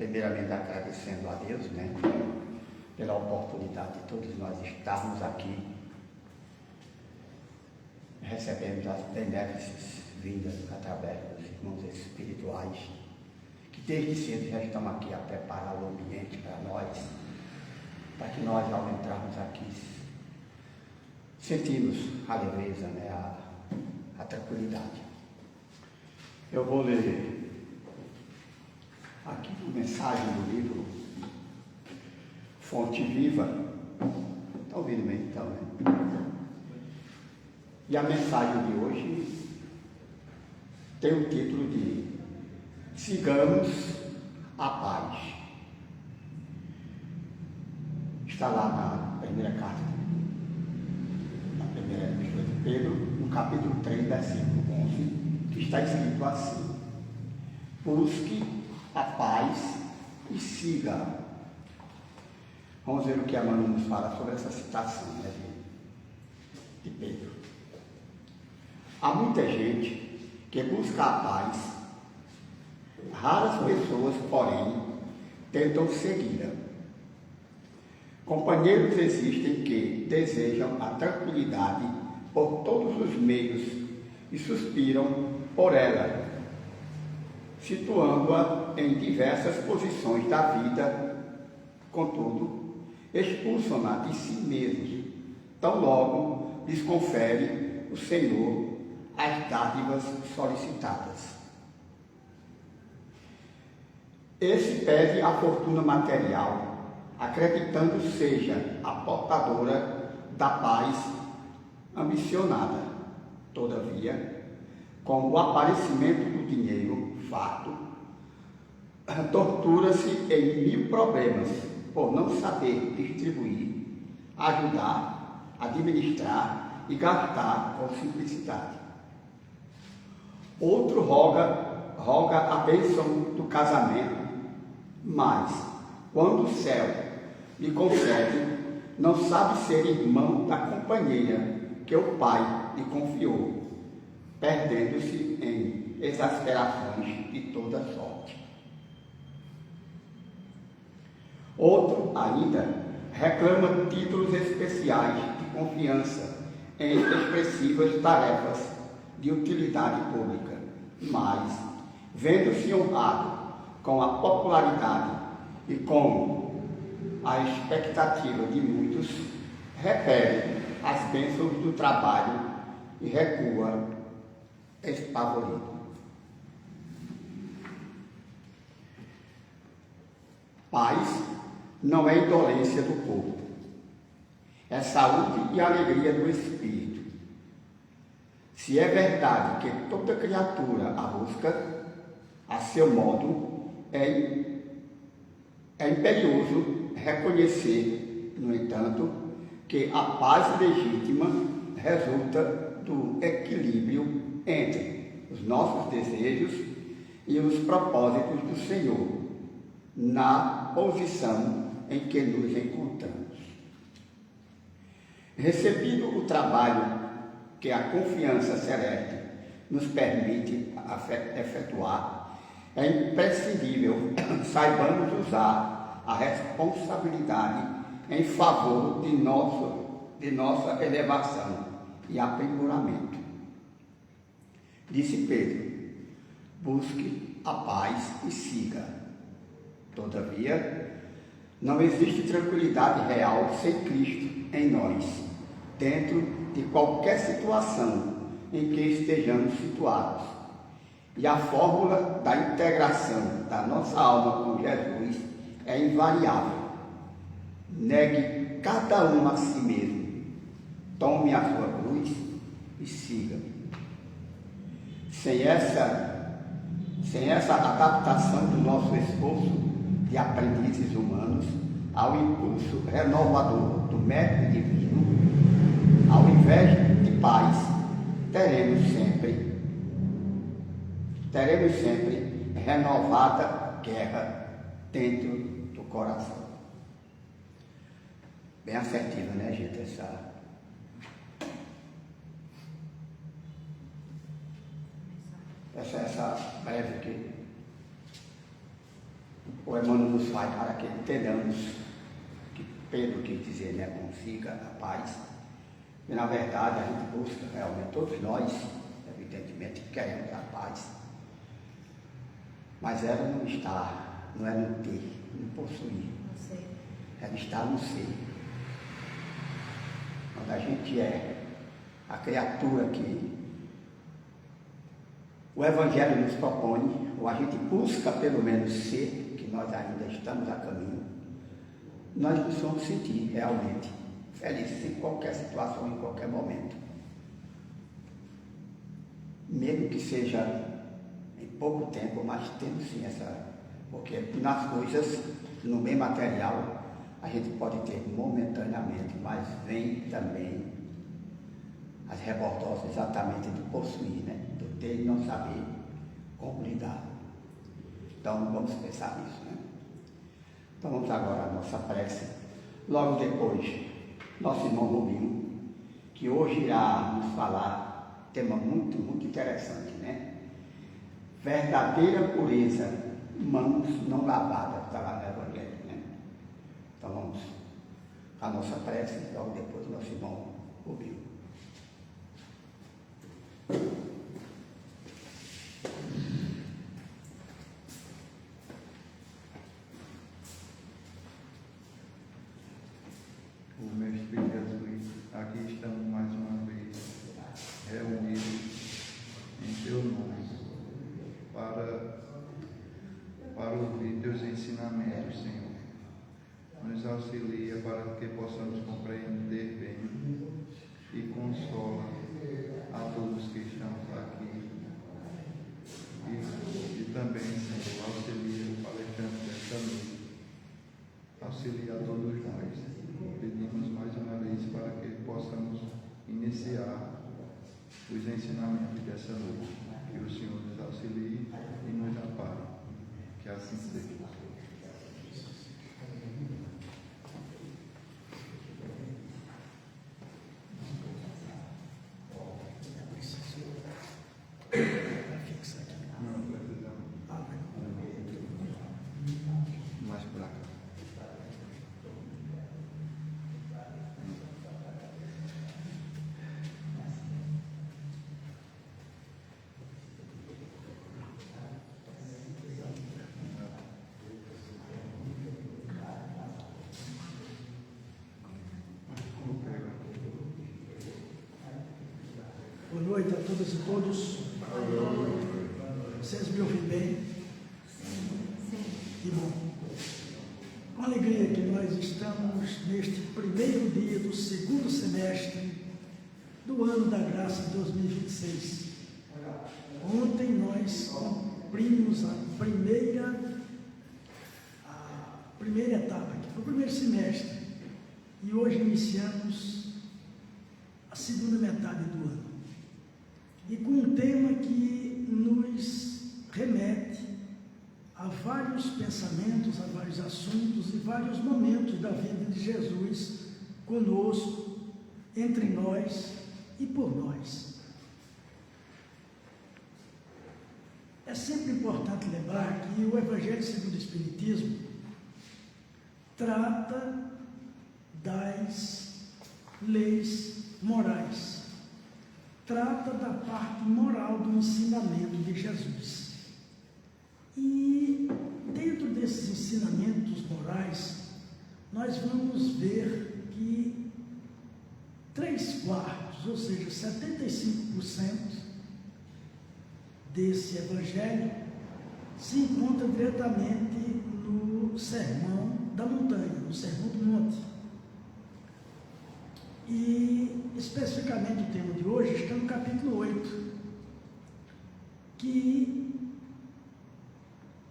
Primeiramente agradecendo a Deus, né, pela oportunidade de todos nós estarmos aqui, recebemos as benéficas vindas através dos irmãos espirituais, que desde cedo já estão aqui a preparar o ambiente para nós, para que nós, ao entrarmos aqui, sentimos a leveza, né, a tranquilidade. Eu vou ler aqui uma mensagem do livro Fonte Viva. Está ouvindo bem então, né? E a mensagem de hoje tem o título de Sigamos a Paz. Está lá na primeira carta, na primeira epístola de Pedro, no capítulo 3, versículo 11, que está escrito assim: busque a paz e siga. Vamos ver o que a Manu nos fala sobre essa citação, né, de Pedro. Há muita gente que busca a paz, raras pessoas, porém, tentam segui-la. Companheiros existem que desejam a tranquilidade por todos os meios e suspiram por ela, situando-a em diversas posições da vida. Contudo, expulsam-na de si mesmos, tão logo lhes confere o Senhor as dádivas solicitadas. Esse pede a fortuna material, acreditando seja a portadora da paz ambicionada. Todavia, com o aparecimento do dinheiro farto, tortura-se em mil problemas por não saber distribuir, ajudar, administrar e gastar com simplicidade. Outro roga a bênção do casamento, mas, quando o céu lhe concede, não sabe ser irmão da companheira que o pai lhe confiou, perdendo-se em exasperações de toda sorte. Outro ainda reclama títulos especiais de confiança em expressivas tarefas de utilidade pública, mas, vendo-se honrado com a popularidade e com a expectativa de muitos, repele as bênçãos do trabalho e recua espavorido. Paz não é indolência do corpo, é saúde e alegria do espírito. Se é verdade que toda criatura a busca, a seu modo, é imperioso reconhecer, no entanto, que a paz legítima resulta do equilíbrio entre os nossos desejos e os propósitos do Senhor, na posição em que nos encontramos. Recebido o trabalho que a confiança celeste nos permite efetuar, é imprescindível saibamos usar a responsabilidade em favor de nossa elevação e aprimoramento. Disse Pedro: busque a paz e siga. Todavia, não existe tranquilidade real sem Cristo em nós, dentro de qualquer situação em que estejamos situados. E a fórmula da integração da nossa alma com Jesus é invariável. Negue cada um a si mesmo, tome a sua cruz e siga-me. Sem essa adaptação do nosso esforço de aprendizes humanos ao impulso renovador do método divino, ao invés de paz, teremos sempre renovada guerra dentro do coração. Bem assertiva, né, gente, essa breve aqui. o Emmanuel nos faz para que entendamos que Pedro quis dizer, né? Consiga a paz. E na verdade a gente busca realmente, todos nós, evidentemente, queremos a paz. Mas ela não está, não é no ter, no possuir. Ela está no ser. Quando a gente é a criatura que o Evangelho nos propõe, ou a gente busca pelo menos ser, que nós ainda estamos a caminho, nós nos vamos sentir realmente felizes em qualquer situação, em qualquer momento. Mesmo que seja em pouco tempo, mas tendo sim essa... Porque nas coisas, no bem material, a gente pode ter momentaneamente, mas vem também as revoltosas exatamente do possuir, né? Do ter e não saber como lidar. Então vamos pensar nisso, né? Então vamos agora à nossa prece. Logo depois, nosso irmão Rubinho, que hoje irá nos falar tema muito, muito interessante, né? Verdadeira pureza, mãos não lavadas, está lá no Evangelho, né? Então vamos à nossa prece, logo depois do nosso irmão Rubinho. O Mestre Jesus, aqui estamos mais uma vez reunidos em Teu nome para ouvir Teus ensinamentos, Senhor. Nos auxilia para que possamos compreender bem e consola a todos que estamos aqui. E também, Senhor, auxilia o palestrante desta noite. Auxilia a todos nós. Pedimos mais uma vez para que possamos iniciar os ensinamentos dessa noite. Que o Senhor nos auxilie e nos ampare. Que assim seja. Mais para cá. Boa noite a todas e todos. Vocês me ouvem bem? Que bom. Com alegria que nós estamos neste primeiro dia do segundo semestre do ano da graça 2026. Ontem nós cumprimos a primeira etapa, que foi o primeiro semestre, e hoje iniciamos a segunda metade do ano. E com um tema que nos remete a vários pensamentos, a vários assuntos e vários momentos da vida de Jesus conosco, entre nós e por nós. É sempre importante lembrar que o Evangelho segundo o Espiritismo trata das leis morais, trata da parte moral do ensinamento de Jesus. E dentro desses ensinamentos morais, nós vamos ver que 3/4, ou seja, 75% desse Evangelho se encontra diretamente no Sermão da Montanha, no Sermão do Monte. E especificamente o tema de hoje está no capítulo 8, que,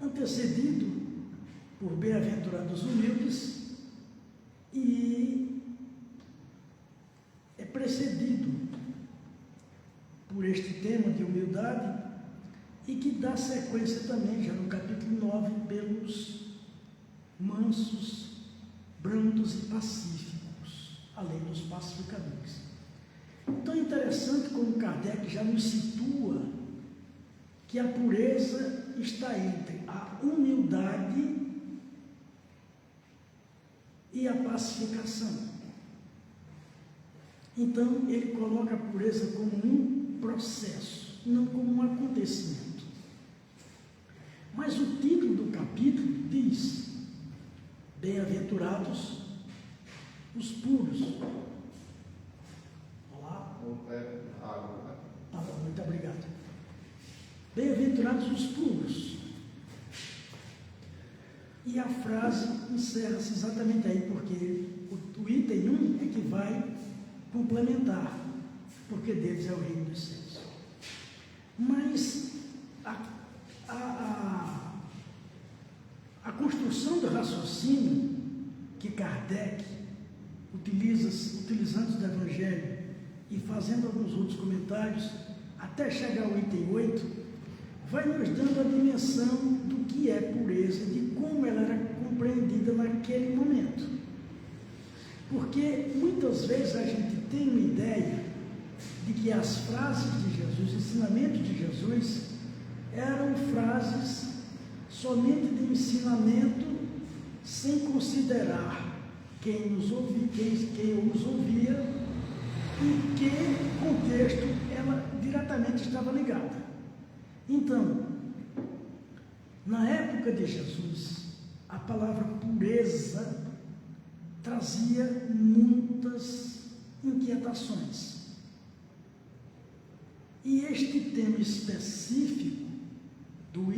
antecedido por Bem-aventurados humildes, e é precedido por este tema de humildade, e que dá sequência também, já no capítulo 9, pelos mansos, brandos e pacíficos, além dos pacificadores. Então é interessante como Kardec já nos situa que a pureza está entre a humildade e a pacificação. Então, ele coloca a pureza como um processo, não como um acontecimento. Mas o título do capítulo diz: Bem-aventurados os puros. Olá. Tá bom, muito obrigado. Bem-aventurados os puros. E a frase encerra-se exatamente aí, porque o item 1 é que vai complementar, porque deles é o reino dos céus. Mas a construção do raciocínio que Kardec utilizando do Evangelho e fazendo alguns outros comentários, até chegar ao item 8, vai nos dando a dimensão do que é pureza, de como ela era compreendida naquele momento. Porque muitas vezes a gente tem uma ideia de que as frases de Jesus, o ensinamento de Jesus, eram frases somente de ensinamento, sem considerar quem os ouvia e que contexto ela diretamente estava ligada. Então, na época de Jesus, a palavra pureza trazia muitas inquietações. E este tema específico do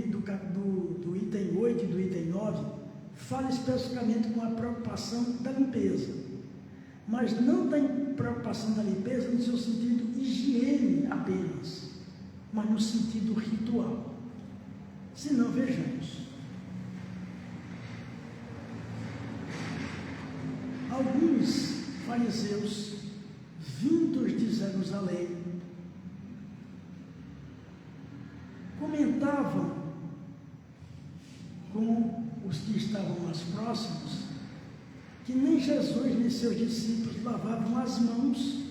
item 8 e do item 9 fala especificamente com a preocupação da limpeza, mas não da preocupação da limpeza no seu sentido higiene apenas, mas no sentido ritual. Se não, vejamos. Alguns fariseus vindos de Jerusalém comentavam com os que estavam mais próximos que nem Jesus nem seus discípulos lavavam as mãos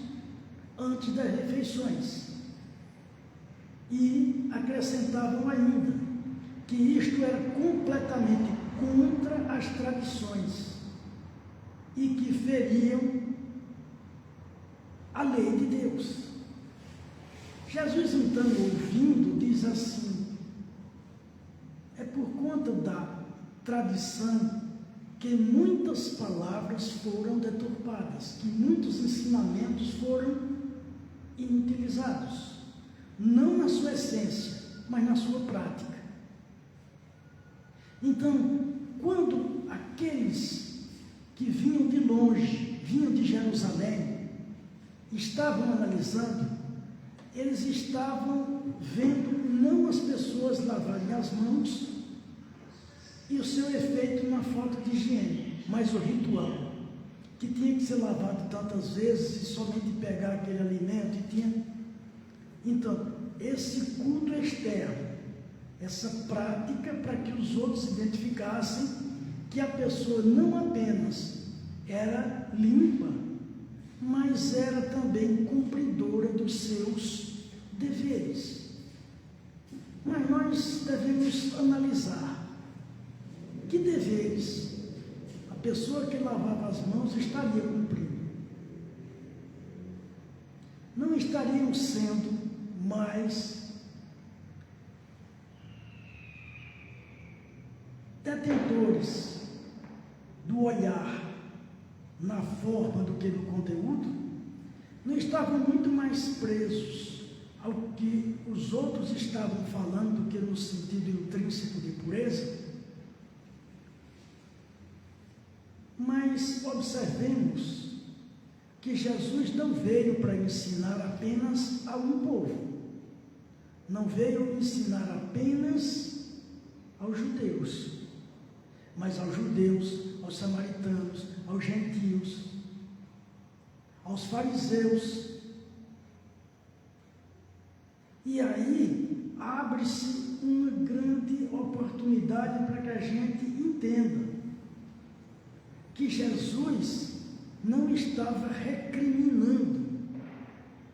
antes das refeições. E acrescentavam ainda que isto era completamente contra as tradições e que feriam a lei de Deus. Jesus, então, ouvindo, diz assim: é por conta da tradição que muitas palavras foram deturpadas, que muitos ensinamentos foram inutilizados, não na sua essência, mas na sua prática. Então, quando aqueles que vinham de longe, vinham de Jerusalém, estavam analisando, eles estavam vendo não as pessoas lavarem as mãos e o seu efeito na falta de higiene, mas o ritual, que tinha que ser lavado tantas vezes e somente pegar aquele alimento e tinha. Então, esse culto externo, essa prática para que os outros identificassem que a pessoa não apenas era limpa, mas era também cumpridora dos seus deveres. Mas nós devemos analisar que deveres a pessoa que lavava as mãos estaria cumprindo. Não estariam sendo mais detentores do olhar na forma do que no conteúdo, não estavam muito mais presos ao que os outros estavam falando do que no sentido intrínseco de pureza. Mas observemos que Jesus não veio para ensinar apenas a um povo, não veio ensinar apenas aos judeus, mas aos judeus, aos samaritanos, aos gentios, aos fariseus. E aí abre-se uma grande oportunidade para que a gente entenda que Jesus não estava recriminando,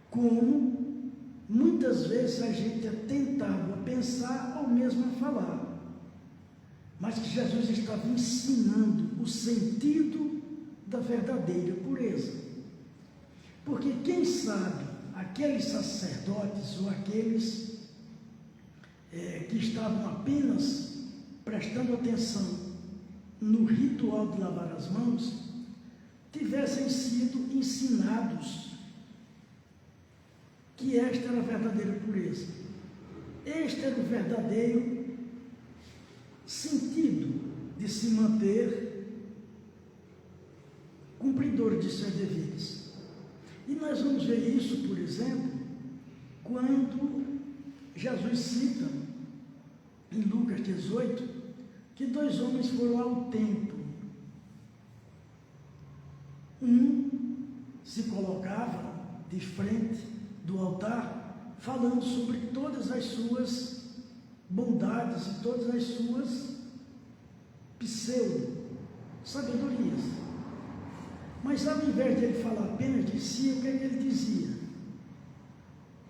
como muitas vezes a gente é tentado a pensar ou mesmo a falar, mas que Jesus estava ensinando o sentido da verdadeira pureza. Porque quem sabe, aqueles sacerdotes ou aqueles que estavam apenas prestando atenção no ritual de lavar as mãos, tivessem sido ensinados que esta era a verdadeira pureza. Este era o verdadeiro sentido de se manter cumpridor de seus deveres. E nós vamos ver isso, por exemplo, quando Jesus cita em Lucas 18 que 2 homens foram ao templo. Um se colocava de frente do altar, falando sobre todas as suas bondades e todas as suas pseudo-sabedorias. Mas ao invés de ele falar apenas de si, o que é que ele dizia?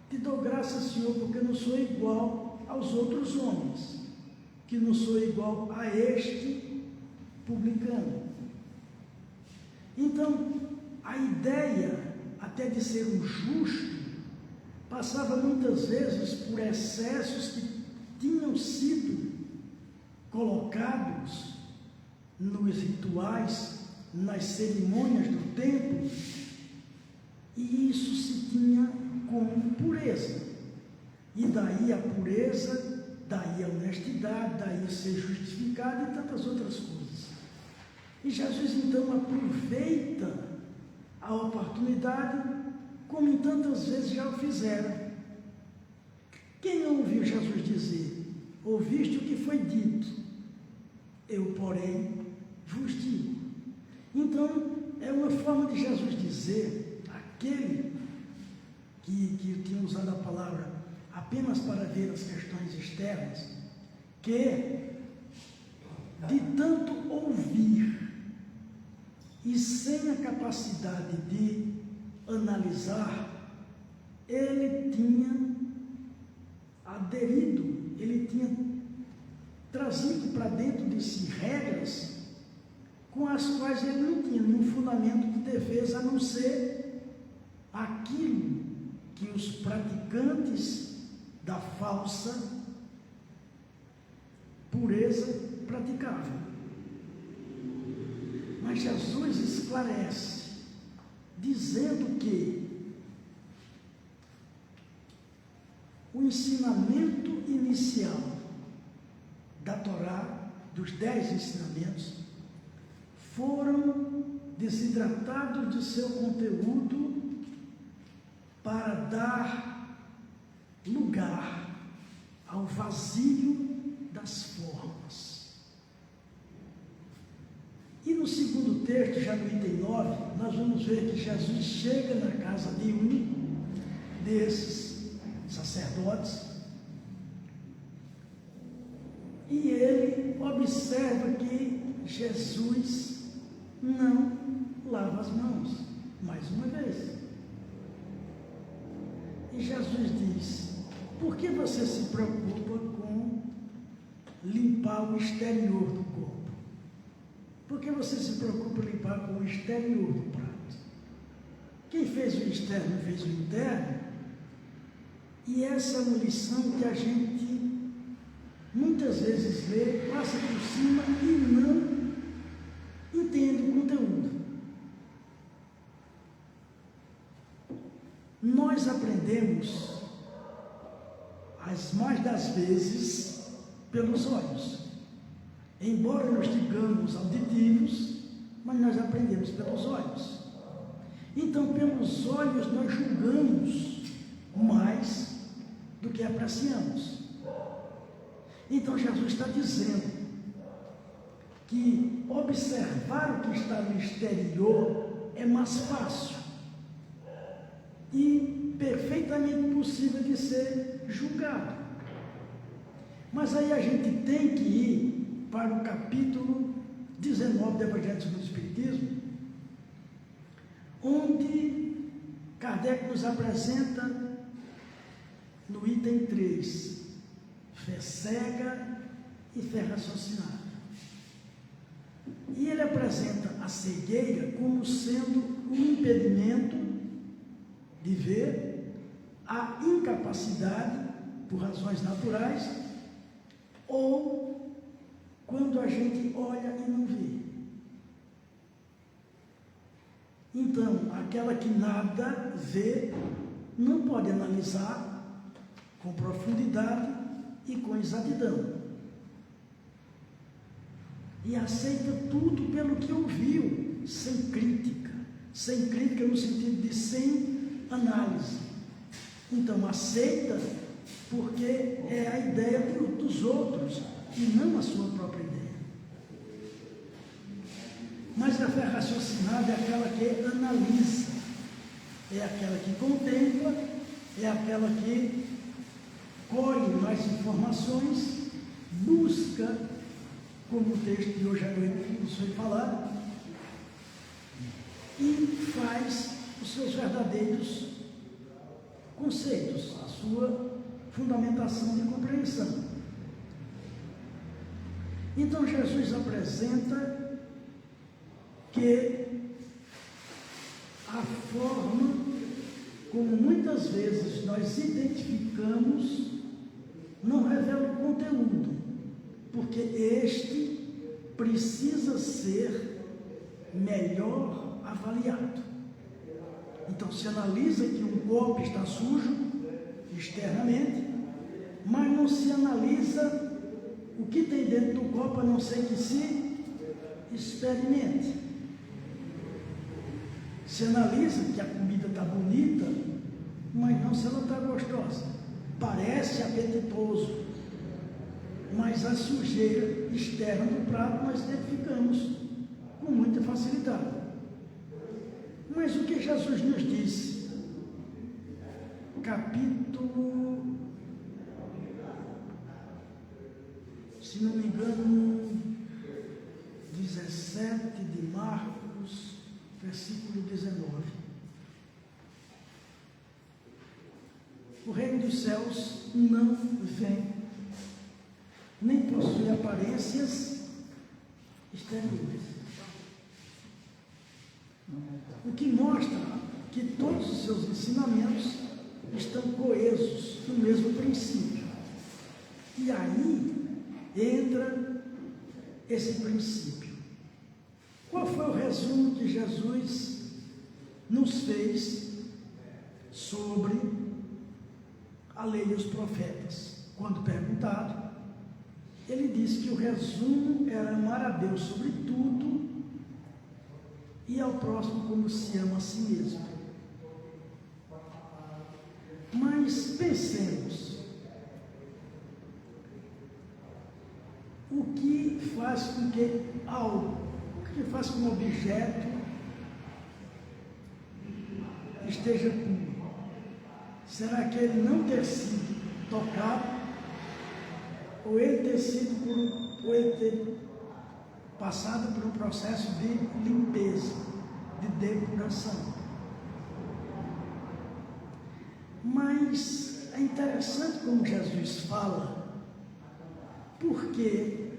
Te dou graças, Senhor, porque eu não sou igual aos outros homens, que não sou igual a este publicano. Então, a ideia até de ser um justo passava muitas vezes por excessos que tinham sido colocados nos rituais, nas cerimônias do templo, e isso se tinha como pureza. E daí a pureza, daí a honestidade, daí ser justificado e tantas outras coisas. E Jesus então aproveita a oportunidade, como em tantas vezes já o fizeram. Quem não ouviu Jesus dizer? Ouviste o que foi dito, eu, porém, vos digo. Então, é uma forma de Jesus dizer, aquele que tinha usado a palavra apenas para ver as questões externas, que de tanto ouvir e sem a capacidade de analisar, ele tinha aderido, ele tinha trazido para dentro de si regras com as quais ele não tinha nenhum fundamento de defesa, a não ser aquilo que os praticantes da falsa pureza praticavam. Mas Jesus esclarece, dizendo que o ensinamento inicial da Torá, dos 10 ensinamentos, foram desidratados de seu conteúdo para dar lugar ao vazio das formas. E no segundo texto, já no item 9, nós vamos ver que Jesus chega na casa de um desses sacerdotes e ele observa que Jesus não lava as mãos, mais uma vez. E Jesus diz: por que você se preocupa com limpar o exterior do corpo? Por que você se preocupa em limpar com o exterior do prato? Quem fez o externo fez o interno. E essa é uma lição que a gente muitas vezes lê, passa por cima e não entende o conteúdo. Nós aprendemos, as mais das vezes, pelos olhos. Embora nós digamos auditivos, mas nós aprendemos pelos olhos. Então, pelos olhos, nós julgamos mais do que apreciamos. Então, Jesus está dizendo que observar o que está no exterior é mais fácil e perfeitamente possível de ser julgado. Mas aí a gente tem que ir para o capítulo 19 do Evangelho segundo o Espiritismo, onde Kardec nos apresenta no item 3, fé cega e fé raciocinada. E ele apresenta a cegueira como sendo um impedimento de ver, a incapacidade por razões naturais, ou quando a gente olha e não vê. Então, aquela que nada vê, não pode analisar com profundidade e com exatidão. E aceita tudo pelo que ouviu, sem crítica no sentido de sem análise. Então, aceita porque é a ideia dos outros e não a sua própria ideia. Mas a fé raciocinada é aquela que analisa, é aquela que contempla, é aquela que colhe mais informações, busca, como o texto de hoje à noite nos foi falado, e faz os seus verdadeiros conceitos, a sua fundamentação de compreensão. Então Jesus apresenta que a forma como muitas vezes nós identificamos não revela o conteúdo, porque este precisa ser melhor avaliado. Então se analisa que um copo está sujo externamente, mas não se analisa o que tem dentro do copo, a não ser que se experimente. Se analisa que a comida está bonita, mas não se ela está gostosa. Parece apetitoso, mas a sujeira externa do prato nós identificamos com muita facilidade. Mas o que Jesus nos disse? Capítulo, se não me engano, 17 de Marcos, versículo 19. O reino dos céus não vem, nem possui aparências exteriores. O que mostra que todos os seus ensinamentos estão coesos no mesmo princípio. E aí entra esse princípio. Qual foi o resumo que Jesus nos fez sobre a lei e os profetas? Quando perguntado, ele disse que o resumo era amar a Deus sobre tudo e ao próximo como se ama a si mesmo. Mas pensemos, o que faz com que algo, o que faz com que um objeto esteja puro? Será que ele não ter sido tocado, ou ele ter sido ou ele ter passado por um processo de limpeza, de depuração? Mas é interessante como Jesus fala, porque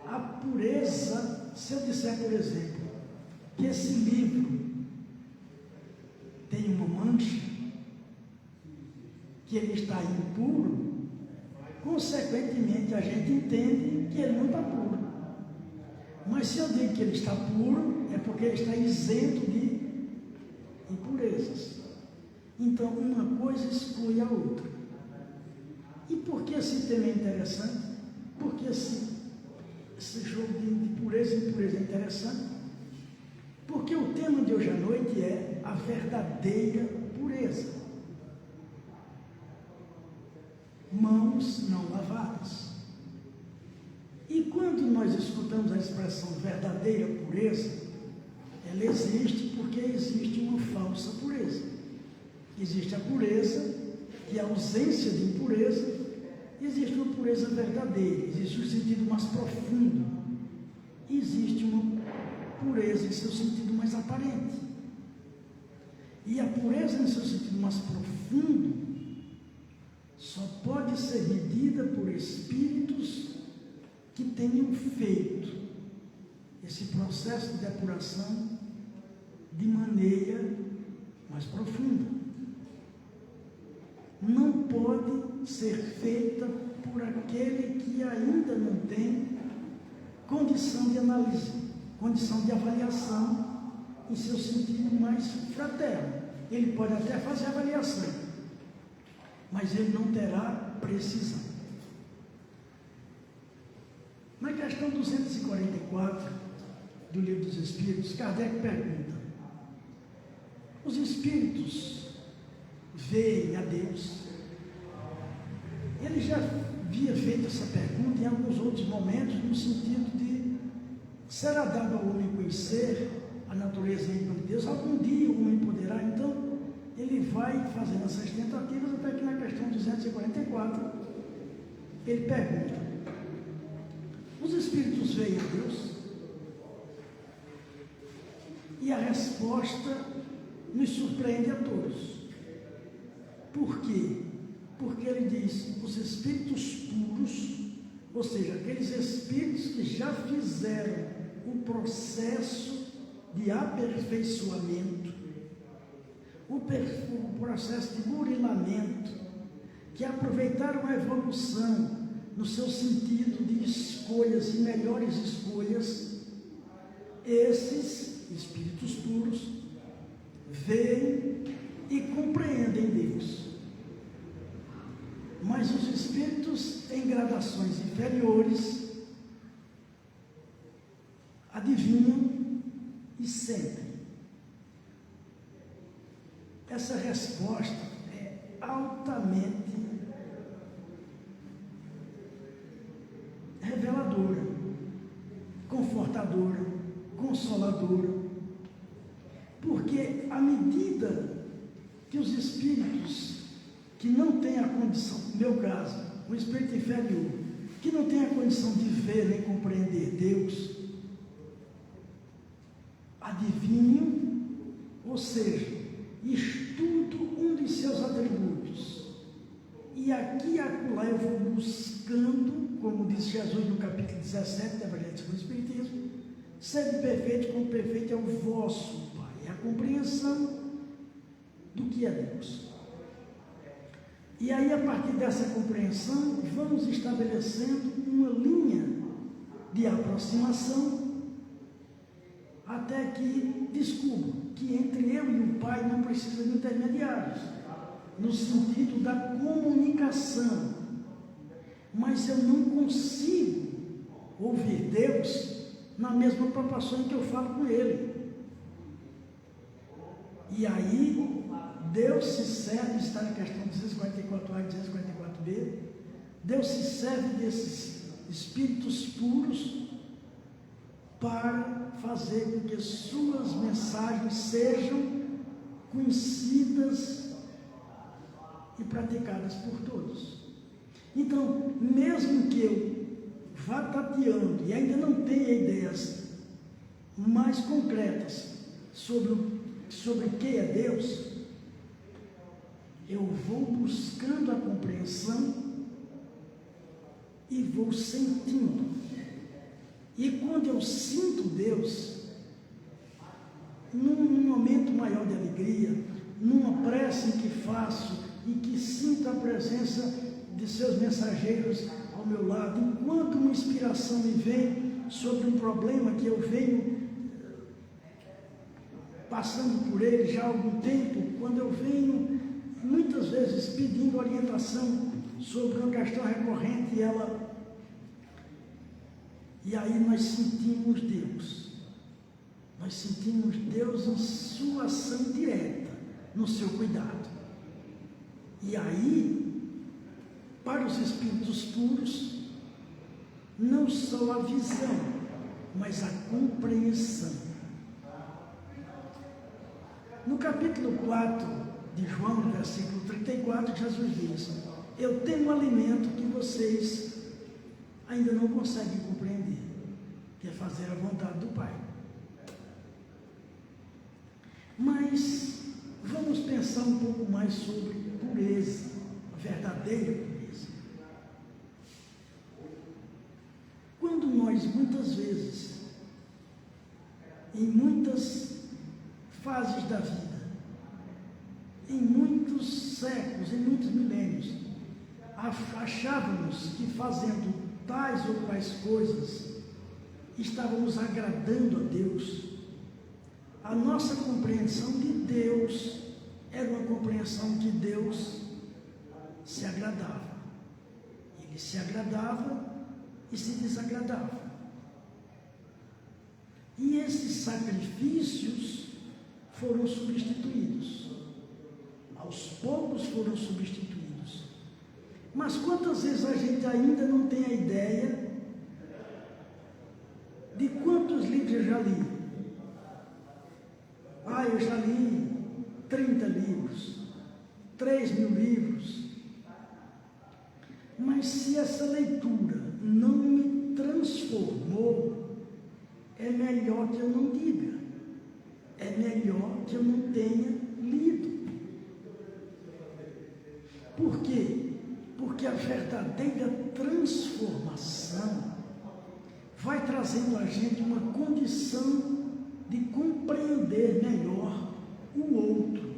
a pureza, se eu disser, por exemplo, que esse livro tem uma mancha, que ele está impuro, consequentemente a gente entende que ele não está puro. Mas se eu digo que ele está puro, é porque ele está isento de impurezas. Então uma coisa exclui a outra. E por que esse tema é interessante? Porque esse jogo de pureza e impureza é interessante? Porque o tema de hoje à noite é a verdadeira pureza. Mãos não lavadas. E quando nós escutamos a expressão verdadeira pureza, ela existe porque existe uma falsa pureza. Existe a pureza, que é a ausência de impureza, e existe uma pureza verdadeira, existe um sentido mais profundo, e existe uma pureza em seu sentido mais aparente. E a pureza em seu sentido mais profundo só pode ser medida por espíritos que tenham feito esse processo de depuração de maneira mais profunda. Não pode ser feita por aquele que ainda não tem condição de análise, condição de avaliação em seu sentido mais fraterno. Ele pode até fazer avaliação, mas ele não terá precisão. Na questão 244 do Livro dos Espíritos, Kardec pergunta: os espíritos veem a Deus? Ele já havia feito essa pergunta em alguns outros momentos, no sentido de: será dado ao homem conhecer a natureza íntima de Deus? Algum dia o homem poderá? Então, ele vai fazendo essas tentativas, até que na questão 244, ele pergunta: os espíritos veem a Deus? E a resposta nos surpreende a todos. Por quê? Porque ele diz: os espíritos puros, ou seja, aqueles espíritos que já fizeram o processo de aperfeiçoamento, o processo de burilamento, que aproveitaram a evolução no seu sentido de escolhas e melhores escolhas, esses espíritos puros veem e compreendem Deus. Mas os espíritos em gradações inferiores adivinham e sentem. Essa resposta é altamente reveladora, confortadora, consoladora, porque à medida que os espíritos que não têm a condição, no meu caso, o espírito inferior, que não tem a condição de ver nem compreender Deus, adivinham, ou seja, estudo um de seus atributos, e aqui e acolá eu vou buscando, como diz Jesus no capítulo 17 do Evangelho segundo o Espiritismo: sede perfeito como perfeito é o vosso Pai. É a compreensão do que é Deus. E aí, a partir dessa compreensão, vamos estabelecendo uma linha de aproximação, até que descubro que entre eu e o Pai não precisa de intermediários, no sentido da comunicação. Mas eu não consigo ouvir Deus na mesma proporção em que eu falo com Ele. E aí, Deus se serve, está na questão 244A e 244B, Deus se serve desses espíritos puros para fazer com que suas mensagens sejam conhecidas e praticadas por todos. Então, mesmo que eu vá tateando e ainda não tenha ideias mais concretas sobre quem é Deus, eu vou buscando a compreensão e vou sentindo. E quando eu sinto Deus, num momento maior de alegria, numa prece que faço e que sinto a presença de seus mensageiros ao meu lado, enquanto uma inspiração me vem sobre um problema que eu venho passando por ele já há algum tempo, quando eu venho muitas vezes pedindo orientação sobre uma questão recorrente, e aí nós sentimos Deus em sua ação direta, no seu cuidado. E aí, para os espíritos puros, não só a visão, mas a compreensão. No capítulo 4 de João, no versículo 34, Jesus diz: eu tenho um alimento que vocês ainda não conseguem compreender, que é fazer a vontade do Pai. Mas vamos pensar um pouco mais sobre pureza, a verdadeira pureza. Quando muitas vezes, em muitas fases da vida, em muitos séculos, em muitos milênios, achávamos que fazendo tais ou quais coisas estávamos agradando a Deus. A nossa compreensão de Deus era uma compreensão que Deus se agradava. Ele se agradava e se desagradava. E esses sacrifícios foram substituídos. Aos poucos foram substituídos. Mas quantas vezes a gente ainda não tem a ideia de quantos livros eu já li? Eu já li 30 livros, 3.000 livros. Mas se essa leitura não me transformou, é melhor que eu não diga. É melhor que eu não tenha lido. Por quê? Porque a verdadeira transformação vai trazendo a gente uma condição de compreender melhor o outro,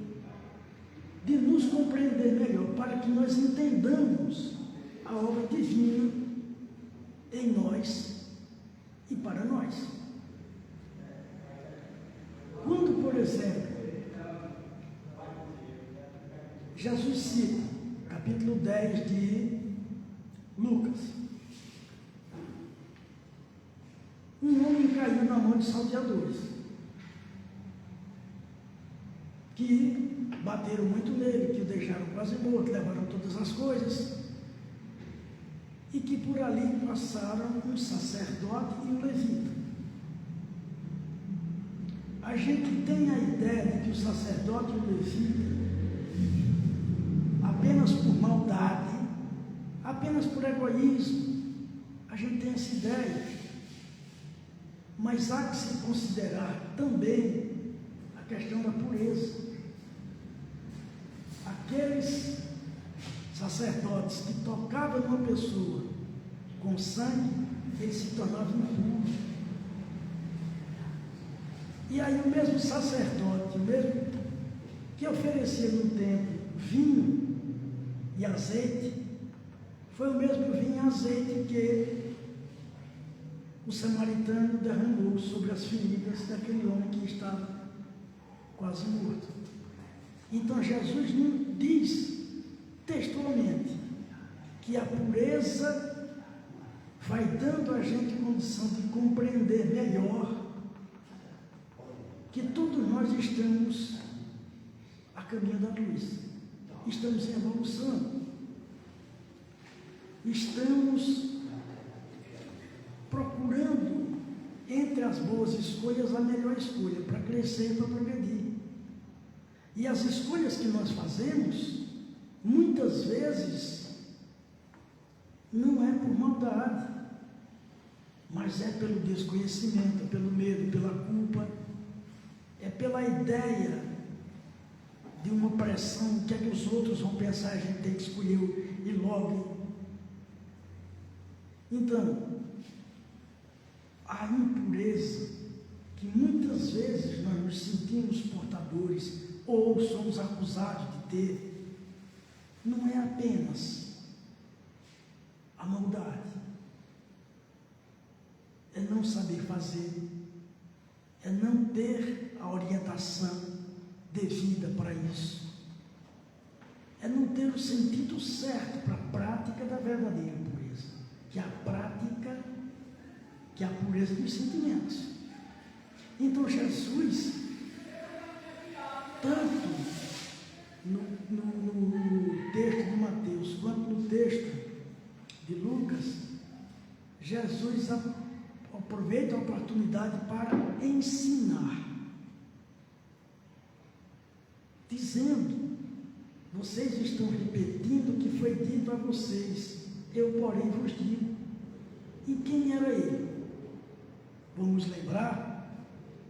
de nos compreender melhor, para que nós entendamos a obra divina em nós e para nós. Quando, por exemplo, Jesus cita, capítulo 10 de Lucas, um homem caiu na mão de salteadores, que bateram muito nele, que o deixaram quase morto, levaram todas as coisas, e que por ali passaram um sacerdote e um levita. A gente tem a ideia de que o sacerdote e o levita, apenas por maldade, apenas por egoísmo, a gente tem essa ideia. Mas há que se considerar também a questão da pureza. Aqueles sacerdotes que tocavam numa pessoa com sangue, eles se tornavam impuros. E aí o mesmo sacerdote, o mesmo que oferecia no templo vinho e azeite, foi o mesmo vinho e azeite que o samaritano derramou sobre as feridas daquele homem que estava quase morto. Então Jesus nos diz textualmente que a pureza vai dando a gente condição de compreender melhor que todos nós estamos a caminho da luz, estamos em evolução, estamos procurando entre as boas escolhas a melhor escolha para crescer e para progredir. E as escolhas que nós fazemos, muitas vezes, não é por maldade, mas é pelo desconhecimento, pelo medo, pela culpa, é pela ideia de uma pressão, o que é que os outros vão pensar, a gente tem que escolher e logo. Então, a impureza que muitas vezes nós nos sentimos portadores ou somos acusados de ter, não é apenas a maldade, é não saber fazer, é não ter a orientação devida para isso, é não ter o sentido certo para a prática da verdadeira pureza, que é a prática, que é a pureza dos sentimentos. Então Jesus, tanto no texto de Mateus quanto no texto de Lucas, Jesus aproveita a oportunidade para ensinar, dizendo: vocês estão repetindo o que foi dito a vocês, eu porém vos digo. E quem era ele? Vamos lembrar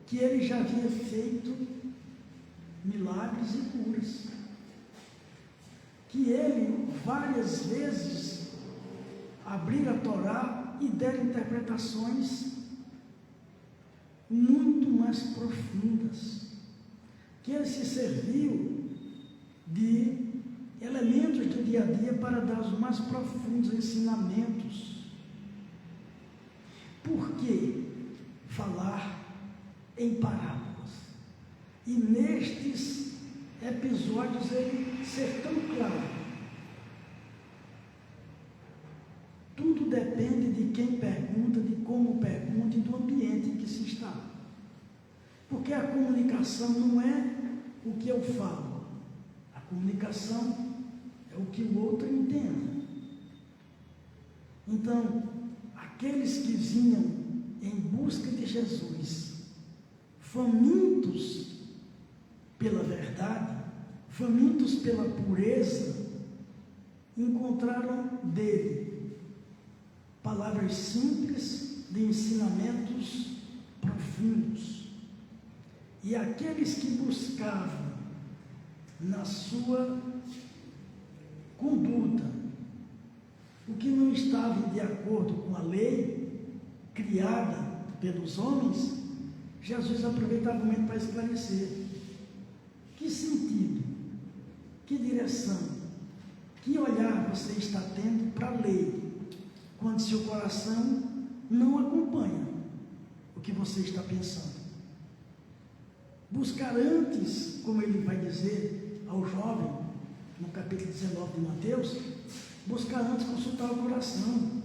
que ele já havia feito milagres e curas, que ele várias vezes abrira a Torá e deram interpretações muito mais profundas, que ele se serviu de elementos do dia a dia para dar os mais profundos ensinamentos. Por que falar em parábolas? E nestes episódios ele ser tão claro. Tudo depende de quem pergunta, de como pergunta e do ambiente em que se está. Porque a comunicação não é o que eu falo. A comunicação é o que o outro entende. Então, aqueles que vinham em busca de Jesus, famintos pela verdade, famintos pela pureza, encontraram dele palavras simples de ensinamentos profundos. E aqueles que buscavam na sua conduta o que não estava de acordo com a lei criada pelos homens, Jesus aproveitava o momento para esclarecer. Que sentido, que direção, que olhar você está tendo para a lei, quando seu coração não acompanha o que você está pensando? Buscar antes, como ele vai dizer ao jovem, no capítulo 19 de Mateus, buscar antes consultar o coração.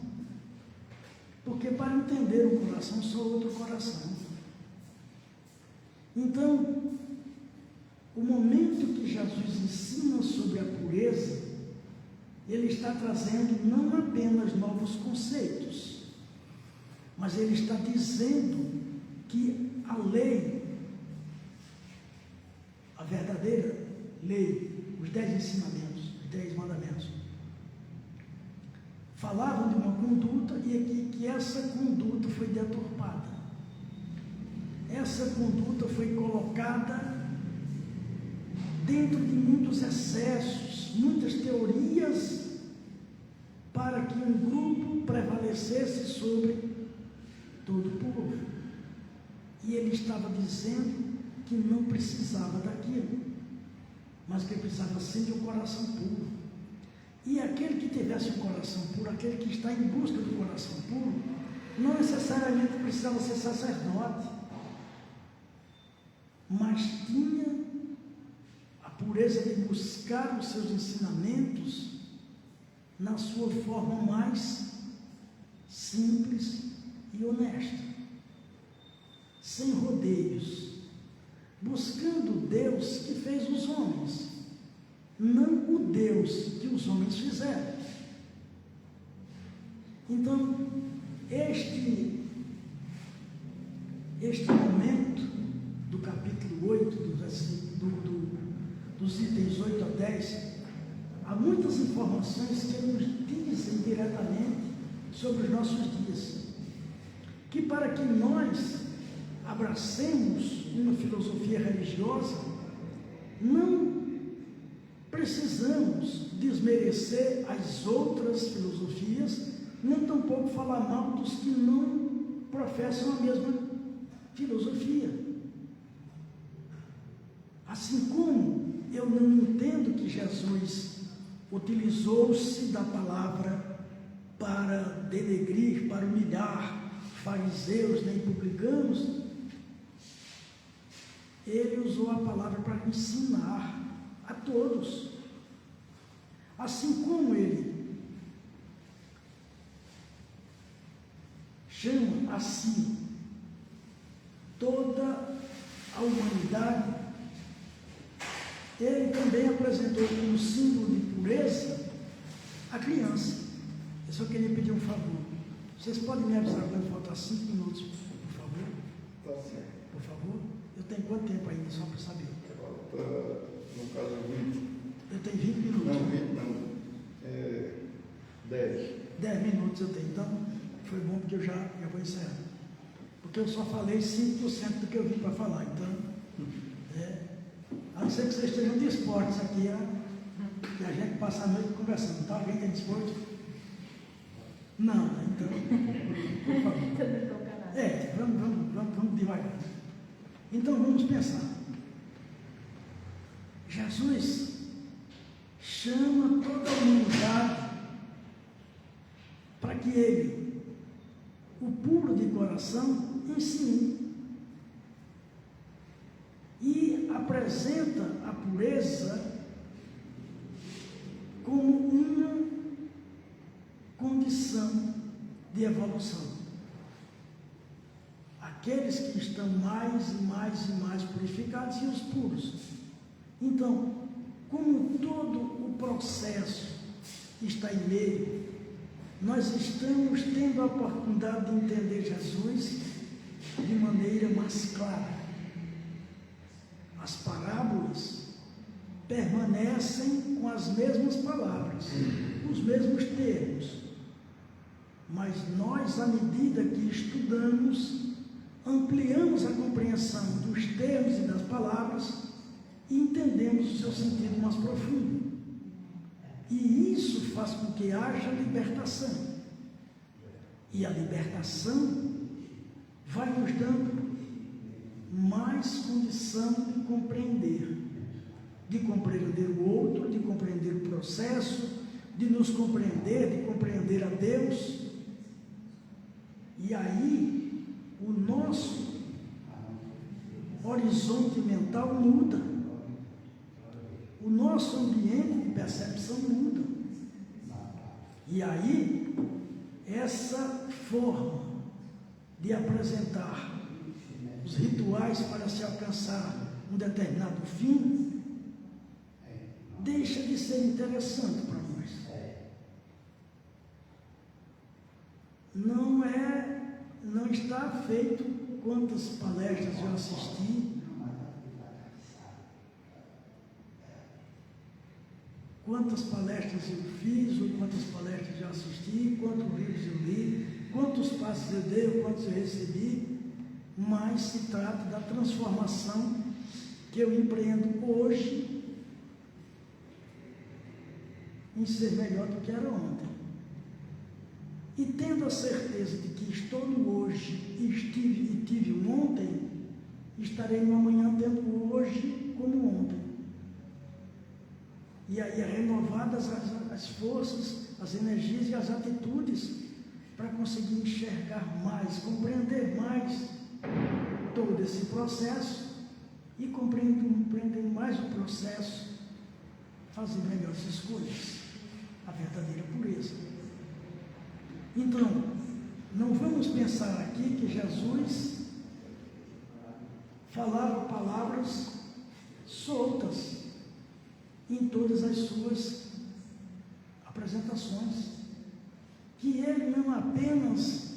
Porque para entender o coração, só outro coração. Então, o momento que Jesus ensina sobre a pureza, ele está trazendo não apenas novos conceitos, mas ele está dizendo que a lei, a verdadeira lei, os 10 ensinamentos, os 10 mandamentos, falavam de uma conduta e que essa conduta foi deturpada. Essa conduta foi colocada dentro de muitos excessos, muitas teorias, para que um grupo prevalecesse sobre todo o povo. E ele estava dizendo que não precisava daquilo, mas que precisava sim de um coração puro. E aquele que tivesse um coração puro, aquele que está em busca do coração puro, não necessariamente precisava ser sacerdote, mas tinha a pureza de buscar os seus ensinamentos na sua forma mais simples e honesta, sem rodeios, buscando Deus que fez os homens, não o Deus que os homens fizeram. Então, este momento do capítulo 8, dos itens 8 a 10, há muitas informações que nos dizem diretamente sobre os nossos dias, que para que nós abracemos uma filosofia religiosa, não precisamos desmerecer as outras filosofias, nem tampouco falar mal dos que não professam a mesma filosofia. Assim como eu não entendo que Jesus utilizou-se da palavra para denegrir, para humilhar fariseus nem publicanos, ele usou a palavra para ensinar a todos. Assim como ele chama a si toda a humanidade, ele também apresentou como símbolo de pureza a criança. Eu só queria pedir um favor. Vocês podem me avisar quando faltar 5 minutos, por favor? Tá certo. Por favor? Eu tenho quanto tempo ainda, só para saber? No caso, 20. Eu tenho 20 minutos. Não, 20 não. 10. 10 minutos eu tenho. Então, foi bom porque eu já vou encerrar. Porque eu só falei 5% do que eu vim para falar. Então, a não ser que vocês estejam de esportes aqui, que a gente passa a noite conversando. Então, alguém tem de esporte? Não, né? Então, por favor. Vamos devagar. Então vamos pensar. Jesus chama toda a humanidade para que ele, o puro de coração, ensine. E apresenta a pureza como uma condição de evolução. Aqueles que estão mais e mais e mais purificados e os puros. Então, como todo o processo está em meio, nós estamos tendo a oportunidade de entender Jesus de maneira mais clara. As parábolas permanecem com as mesmas palavras, os mesmos termos, mas nós, à medida que estudamos, ampliamos a compreensão dos termos e das palavras e entendemos o seu sentido mais profundo. E isso faz com que haja libertação. E a libertação vai nos dando mais condição de compreender o outro, de compreender o processo, de nos compreender, de compreender a Deus. E aí, o nosso horizonte mental muda, o nosso ambiente de percepção muda. E aí, essa forma de apresentar os rituais para se alcançar um determinado fim deixa de ser interessante para nós. Não está feito quantas palestras eu assisti, quantas palestras eu fiz, ou quantas palestras eu assisti, quantos livros eu li, quantos passos eu dei, ou quantos eu recebi, mas se trata da transformação que eu empreendo hoje em ser melhor do que era ontem. E tendo a certeza de que estou no hoje e tive o ontem, estarei no amanhã tendo o hoje como ontem. E aí é renovadas as forças, as energias e as atitudes para conseguir enxergar mais, compreender mais todo esse processo e compreendendo mais o processo, fazer melhores escolhas, a verdadeira pureza. Então, não vamos pensar aqui que Jesus falava palavras soltas em todas as suas apresentações, que ele não apenas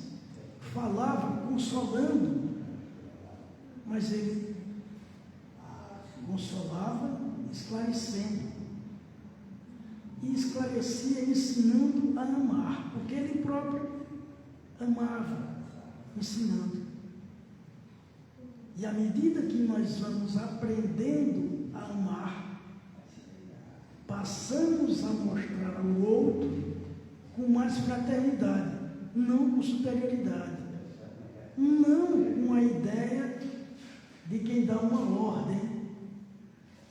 falava consolando, mas ele consolava esclarecendo. E esclarecia ensinando a amar, porque ele próprio amava, ensinando. E à medida que nós vamos aprendendo a amar, passamos a mostrar ao outro com mais fraternidade, não com superioridade, não com a ideia de quem dá uma ordem,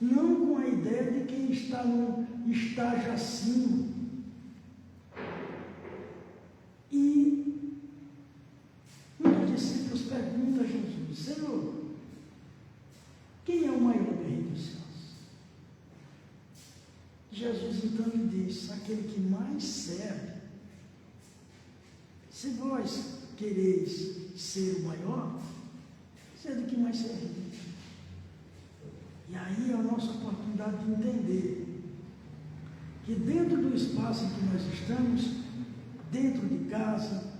não com a ideia de quem está no estágio acima. E um dos discípulos pergunta a Jesus: Senhor, quem é o maior do reino dos céus? Jesus então lhe diz: aquele que mais serve. Se vós quereis ser o maior, sede o que mais serve. E aí é a nossa oportunidade de entender que dentro do espaço em que nós estamos, dentro de casa,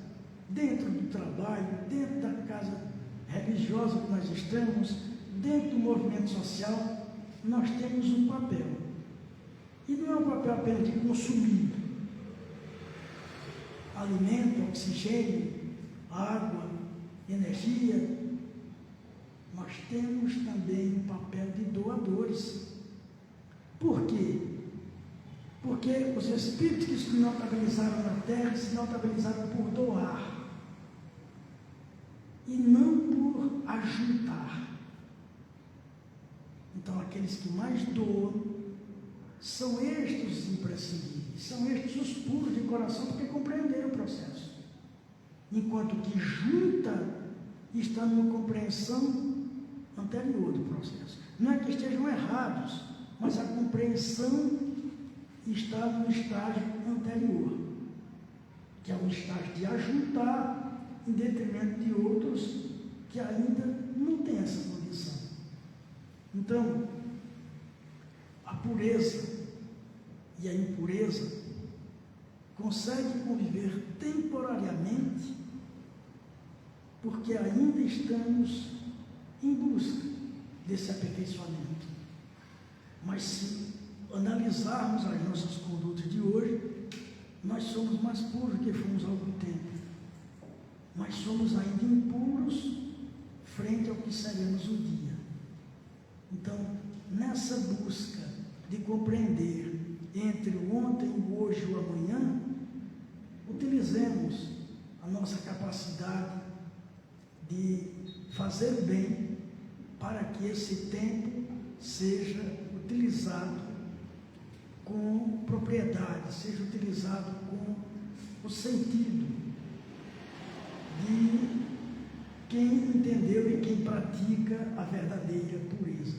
dentro do trabalho, dentro da casa religiosa que nós estamos, dentro do movimento social, nós temos um papel. E não é um papel apenas de consumir alimento, oxigênio, água, energia. Nós temos também um papel de doadores. Por quê? Porque os espíritos que se notabilizaram na terra se notabilizaram por doar e não por ajuntar. Então, aqueles que mais doam são estes os imprescindíveis, são estes os puros de coração, porque compreenderam o processo. Enquanto que junta está numa compreensão anterior do processo. Não é que estejam errados, mas a compreensão está no estágio anterior, que é o estágio de ajuntar em detrimento de outros que ainda não têm essa condição. Então, a pureza e a impureza conseguem conviver temporariamente, porque ainda estamos em busca desse aperfeiçoamento. Mas se analisarmos as nossas condutas de hoje, nós somos mais puros do que fomos há algum tempo, mas somos ainda impuros frente ao que seremos um dia. Então, nessa busca de compreender entre o ontem, o hoje e o amanhã, utilizemos a nossa capacidade de fazer o bem para que esse tempo seja utilizado com propriedade, seja utilizado com o sentido de quem entendeu e quem pratica a verdadeira pureza.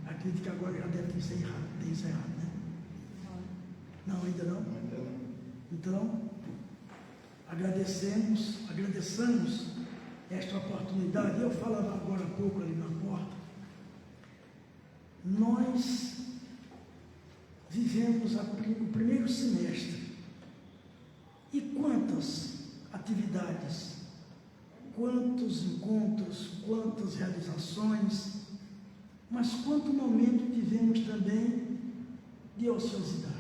Acredito que agora já deve ter encerrado, né? Não, ainda não? Ainda não. Então, agradecemos esta oportunidade. Eu falava agora há pouco ali na porta. Nós vivemos o primeiro semestre. E quantas atividades, quantos encontros, quantas realizações, mas quanto momento tivemos também de ociosidade.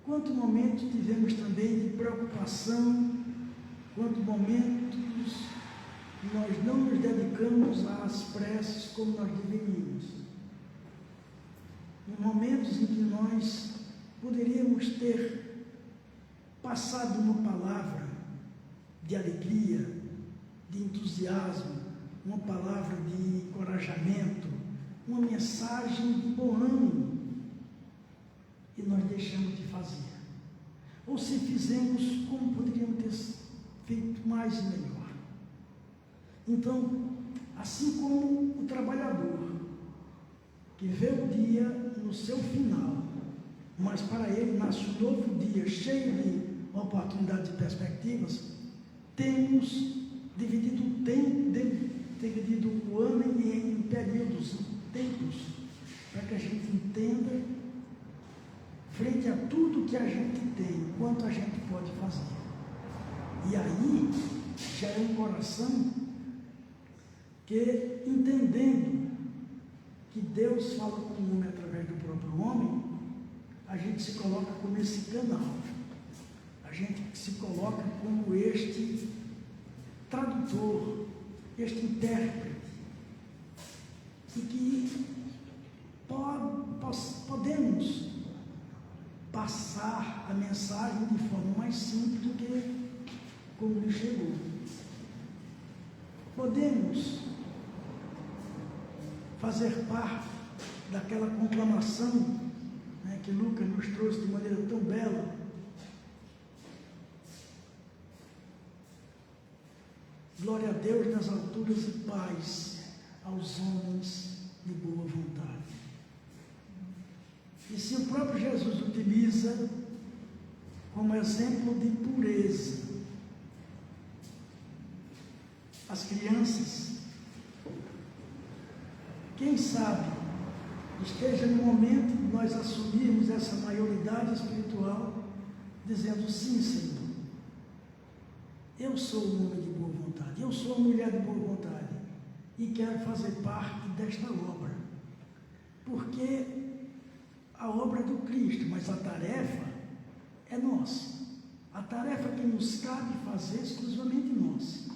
Quanto momento tivemos também de preocupação, quanto momentos nós não nos dedicamos às preces como nós deveríamos. Em momentos em que nós poderíamos ter passado uma palavra de alegria, de entusiasmo, uma palavra de encorajamento, uma mensagem de bom ânimo, e nós deixamos de fazer. Ou se fizemos, como poderíamos ter feito mais e melhor. Então, assim como o trabalhador, que vê o dia no seu final, mas para ele nasce um novo dia cheio de oportunidades e perspectivas, temos dividido o tempo, dividido o ano em períodos, em tempos, para que a gente entenda, frente a tudo que a gente tem, quanto a gente pode fazer. E aí, já é um coração que, entendendo que Deus fala com o homem através do próprio homem, a gente se coloca como esse canal, a gente se coloca como este tradutor, este intérprete, e que podemos passar a mensagem de forma mais simples do que como nos chegou. Podemos fazer parte daquela conclamação, né, que Lucas nos trouxe de maneira tão bela. Glória a Deus nas alturas e paz aos homens de boa vontade. E se o próprio Jesus utiliza como exemplo de pureza as crianças, quem sabe esteja no momento de nós assumirmos essa maioridade espiritual, dizendo: sim, Senhor, eu sou um homem de boa vontade, eu sou uma mulher de boa vontade e quero fazer parte desta obra, porque a obra é do Cristo, mas a tarefa é nossa. A tarefa que nos cabe fazer exclusivamente nós.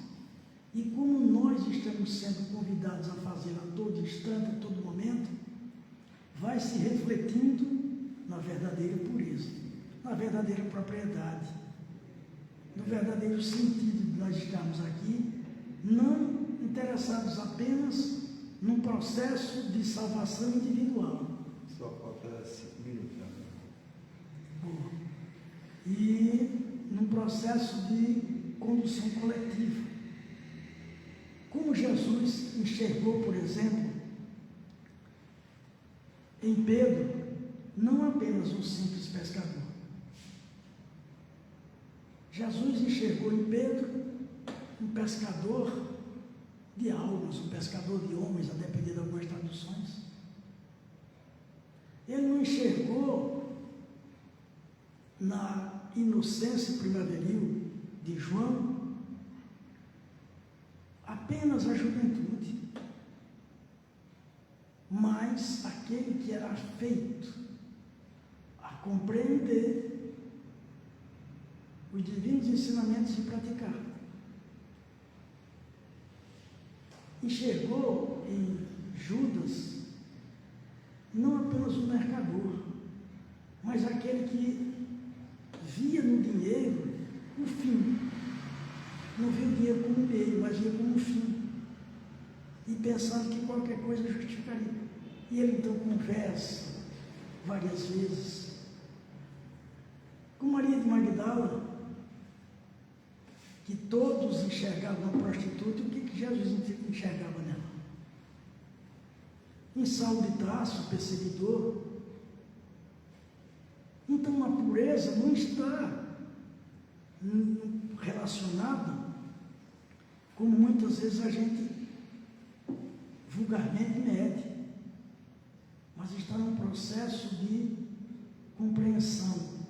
E como nós estamos sendo convidados a fazer a todo instante, a todo momento, vai se refletindo na verdadeira pureza, na verdadeira propriedade, no verdadeiro sentido de nós estarmos aqui, não interessados apenas num processo de salvação individual. Só falta 5 minutos. Né? Boa. E num processo de condução coletiva. Como Jesus enxergou, por exemplo, em Pedro, não apenas um simples pescador. Jesus enxergou em Pedro um pescador de almas, um pescador de homens, a depender de algumas traduções. Ele não enxergou na inocência primaveril de João apenas a juventude, mas aquele que era feito a compreender os divinos ensinamentos e praticar. Enxergou em Judas não apenas um mercador, mas aquele que via no dinheiro o fim. Não via o dinheiro como meio, mas via como um fim. E pensando que qualquer coisa justificaria. E ele então conversa várias vezes com Maria de Magdala, que todos enxergavam a prostituta, e o que Jesus enxergava nela? Em Saulo de Tarso, perseguidor. Então a pureza não está relacionada, como muitas vezes a gente vulgarmente mede, mas está num processo de compreensão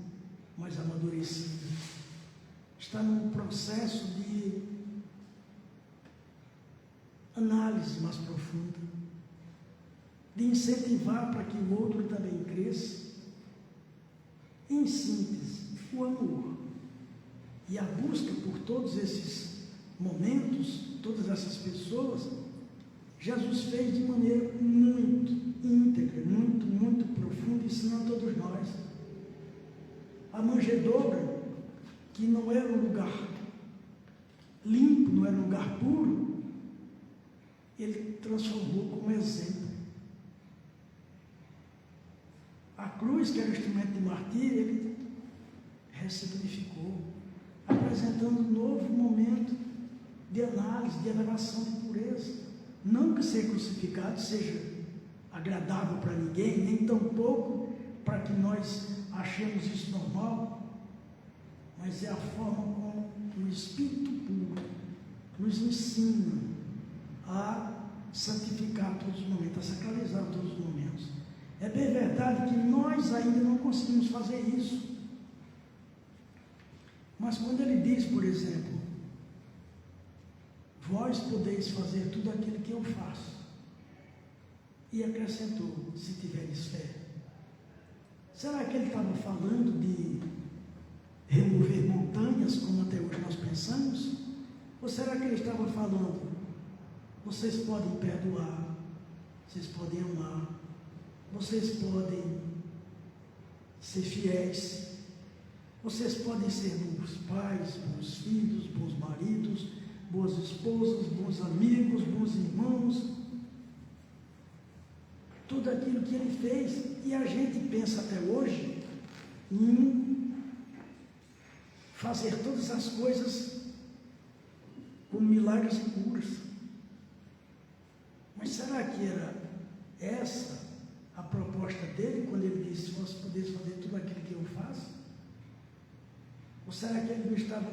mais amadurecido, está num processo de análise mais profunda, de incentivar para que o outro também cresça. Em síntese, o amor e a busca por todos esses momentos, todas essas pessoas, Jesus fez de maneira muito íntegra, muito profunda, ensinando a todos nós. A manjedoura, que não era um lugar limpo, não era um lugar puro, ele transformou como exemplo. A cruz, que era o instrumento de martírio, ele ressignificou, apresentando um novo momento de análise, de elevação de pureza. Não que ser crucificado seja agradável para ninguém, nem tampouco para que nós achemos isso normal, mas é a forma como o Espírito puro nos ensina a santificar todos os momentos, a sacralizar todos os momentos. É bem verdade que nós ainda não conseguimos fazer isso. Mas quando ele diz, por exemplo, vós podeis fazer tudo aquilo que eu faço, e acrescentou, se tiveres fé. Será que ele estava falando de remover montanhas, como até hoje nós pensamos? Ou será que ele estava falando, vocês podem perdoar, vocês podem amar, vocês podem ser fiéis, vocês podem ser bons pais, bons filhos, bons maridos, boas esposas, bons amigos, bons irmãos, tudo aquilo que ele fez. E a gente pensa até hoje em fazer todas as coisas como milagres e curas. Mas será que era essa a proposta dele, quando ele disse, se você pudesse fazer tudo aquilo que eu faço? Ou será que ele não estava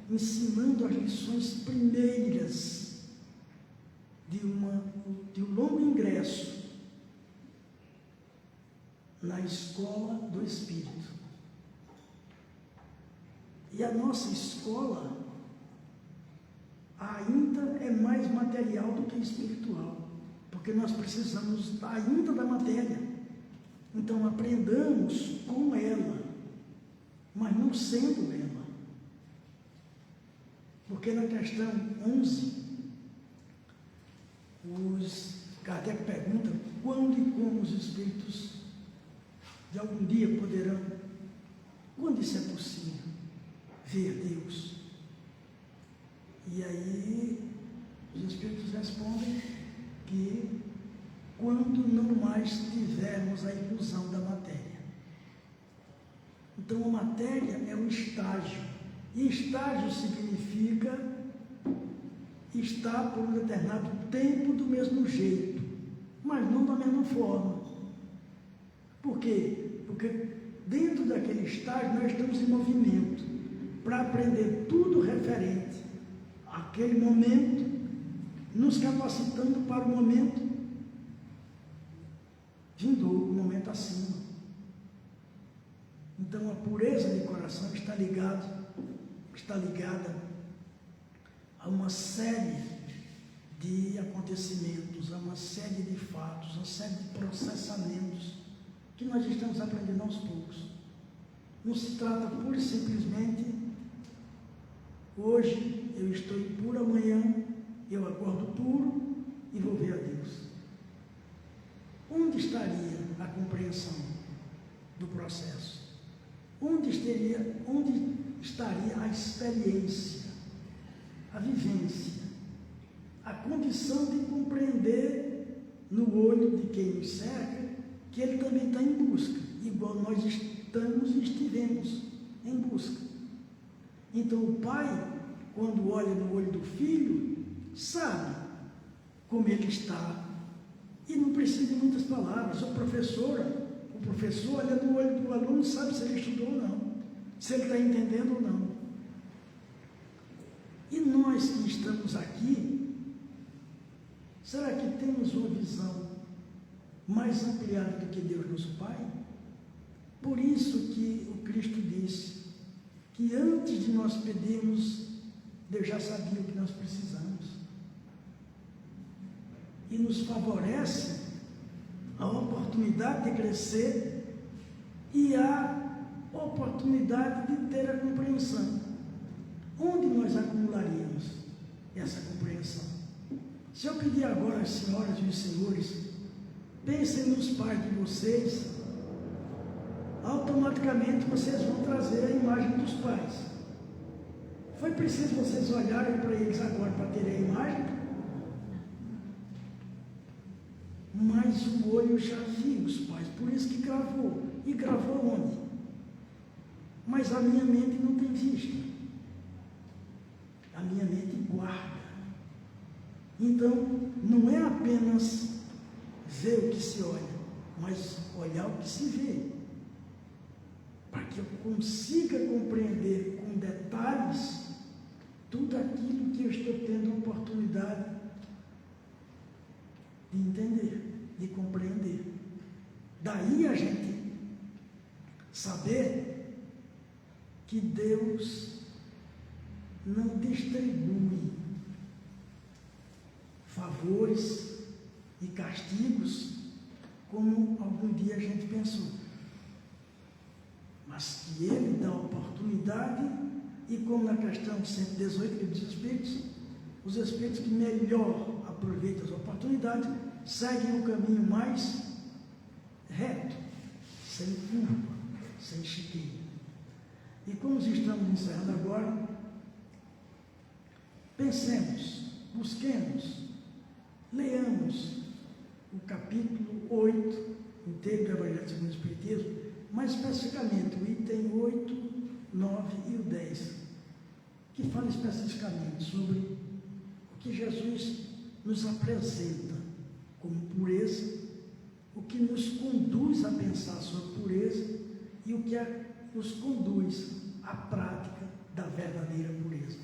ensinando as lições primeiras de um longo ingresso na escola do Espírito? E a nossa escola ainda é mais material do que espiritual, porque nós precisamos ainda da matéria. Então aprendamos com ela, mas não sendo ela. Porque na questão 11, Kardec pergunta quando e como os espíritos de algum dia poderão, quando isso é possível, ver Deus. E aí os Espíritos respondem que quando não mais tivermos a ilusão da matéria. Então a matéria é um estágio, e estágio significa estar por um determinado tempo do mesmo jeito, mas não da mesma forma. Por quê? Porque dentro daquele estágio nós estamos em movimento para aprender tudo referente àquele momento, nos capacitando para o momento vindouro, o momento acima. Então a pureza de coração está ligada a uma série de acontecimentos, a uma série de fatos, a uma série de processamentos que nós estamos aprendendo aos poucos. Não se trata pura e simplesmente, hoje eu estou impuro, amanhã eu acordo puro e vou ver a Deus. Onde estaria a compreensão do processo? Onde estaria a experiência, a vivência, a condição de compreender no olho de quem nos cerca que ele também está em busca, igual nós estamos e estivemos em busca. Então o pai, quando olha no olho do filho, sabe como ele está e não precisa de muitas palavras. O professor olha no olho do aluno, sabe se ele estudou ou não, se ele está entendendo ou não. E nós que estamos aqui, será que temos uma visão mais ampliada do que Deus nosso Pai? Por isso que o Cristo disse que antes de nós pedirmos, Deus já sabia o que nós precisamos. E nos favorece a oportunidade de crescer e a oportunidade de ter a compreensão. Onde nós acumularíamos essa compreensão? Se eu pedir agora às senhoras e os senhores, pensem nos pais de vocês, automaticamente vocês vão trazer a imagem dos pais. Foi preciso vocês olharem para eles agora para terem a imagem? Mas o olho já viu os pais, por isso que gravou. E gravou onde? Mas a minha mente não tem visto. A minha mente guarda. Então, não é apenas ver o que se olha, mas olhar o que se vê. Para que eu consiga compreender com detalhes tudo aquilo que eu estou tendo a oportunidade de entender, de compreender. Daí a gente saber que Deus não distribui favores e castigos como algum dia a gente pensou, mas que Ele dá oportunidade, e como na questão 118 dos Espíritos, os Espíritos que melhor aproveitam as oportunidades seguem o caminho mais reto, sem curva, sem chiqueiro. E como estamos encerrando agora, pensemos, busquemos, leamos o capítulo 8 inteiro do Evangelho segundo o Espiritismo, mais especificamente o item 8, 9 e o 10, que fala especificamente sobre o que Jesus nos apresenta como pureza, o que nos conduz a pensar sobre pureza e o que nos conduz à prática da verdadeira pureza.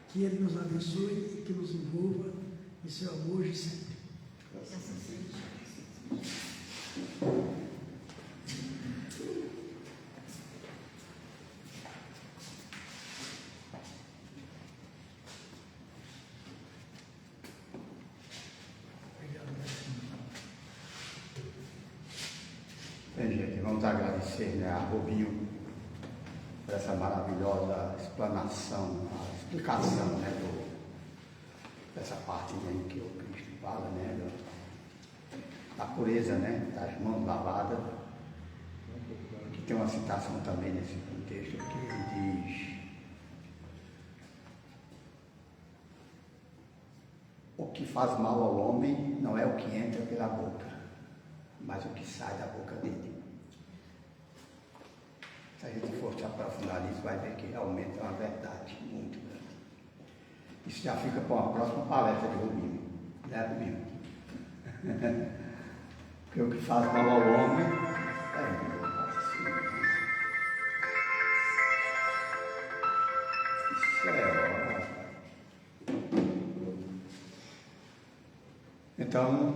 Que Ele nos abençoe e que nos envolva em seu amor hoje e sempre. Bem, gente, vamos agradecer, né, a Rubinho por essa maravilhosa explanação, a explicação, né, dessa parte, né, que o Cristo fala, né, da pureza, né, das mãos lavadas, tem uma citação também nesse contexto que ele diz: o que faz mal ao homem não é o que entra pela boca, mas o que sai da boca dele. Se a gente for se aprofundar nisso, vai ver que realmente é uma verdade muito grande. Isso já fica para uma próxima palestra de Rubinho, né, Rubinho? Porque o que faz mal ao homem isso é hora. Então,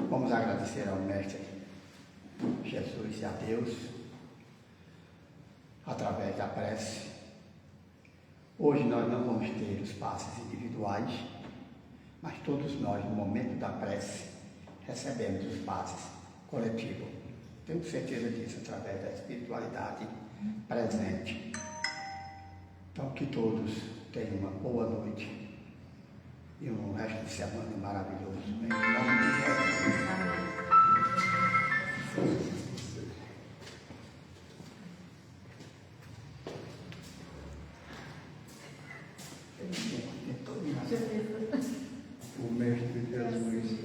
vamos agradecer ao Mestre Jesus e a Deus através da prece. Hoje nós não vamos ter os passes individuais, mas todos nós, no momento da prece, recebemos os passes coletivos. Tenho certeza disso através da espiritualidade presente. Então, que todos tenham uma boa noite e um resto de semana maravilhoso. Em nome de Jesus. O Mestre Jesus,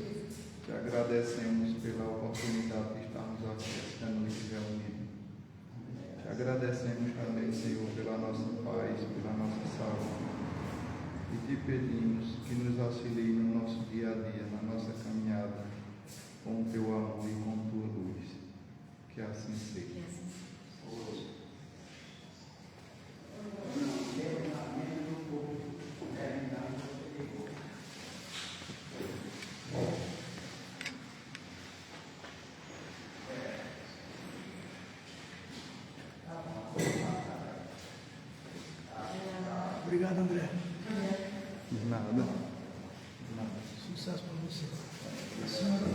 te agradecemos pela oportunidade de estarmos aqui esta noite reunidos. Te agradecemos também, Senhor, pela nossa paz, pela nossa saúde. E te pedimos que nos auxilie no nosso dia a dia, na nossa caminhada, com o teu amor e com tua luz. Que assim seja. Obrigado, André. De nada. Sucesso para você. A senhora,